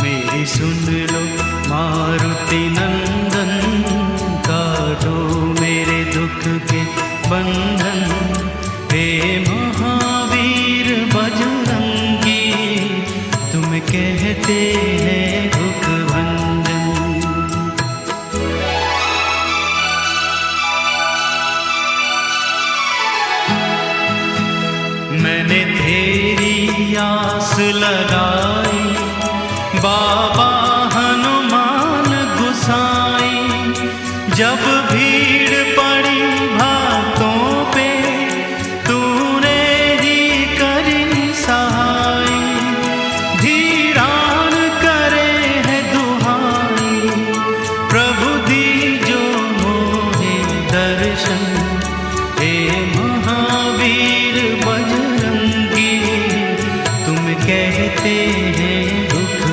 मेरी सुन लो मारुति नंदन, काटो मेरे दुख के बंधन। हे महावीर बजरंगी, तुम कहते हैं दुख भंजन। मैंने तेरी आस लगाई, बाबा हनुमान गुसाई, जब